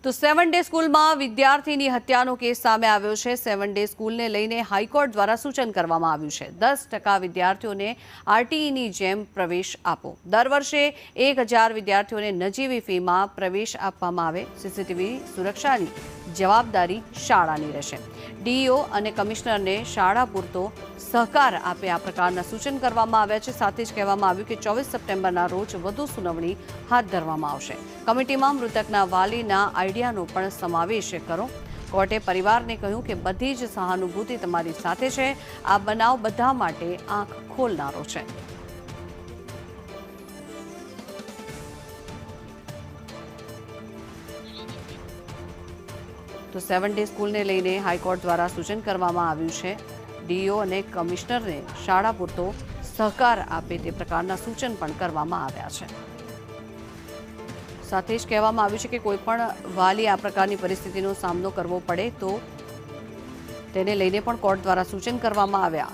તો 7 ડે સ્કૂલમાં વિદ્યાર્થીની હત્યાનો કેસ સામે આવ્યો છે। 7 ડે સ્કૂલને લઈને હાઈકોર્ટ દ્વારા સૂચન કરવામાં આવ્યું છે 10% વિદ્યાર્થીઓને આરટીઈની જેમ પ્રવેશ આપો। દર વર્ષે 1000 વિદ્યાર્થીઓને નજીવી ફીમાં પ્રવેશ આપવામાં આવે। સીસીટીવી સુરક્ષાની જવાબદારી શાળાની રહેશે। ડીઈઓ અને કમિશનરને શાળા પૂરતો સહકાર આપે આ પ્રકારના સૂચન કરવામાં આવ્યા છે। સાથે જ કહેવામાં આવ્યું કે 24 સપ્ટેમ્બરના રોજ વધુ સુનાવણી હાથ ધરવામાં આવશે। કમિટીમાં મૃતકના વાલીના આઈડિયાનો પણ સમાવેશ કરો। કોર્ટે પરિવારને કહ્યું કે બધી જ સહાનુભૂતિ તમારી સાથે છે। આ બનાવ બધા માટે આંખ ખોલનારો છે। તો 7 ડે સ્કૂલને લઈને હાઈકોર્ટ દ્વારા સૂચન કરવામાં આવ્યું છે। ડીઈઓ અને કમિશનરને શાળા પૂરતો સહકાર આપે તે પ્રકારના સૂચન પણ કરવામાં આવ્યા છે। સાથે જ કહેવામાં આવ્યું છે કે કોઈપણ વાલી આ પ્રકારની પરિસ્થિતિનો સામનો કરવો પડે તો તેને લઈને પણ કોર્ટ દ્વારા સૂચન કરવામાં આવ્યા।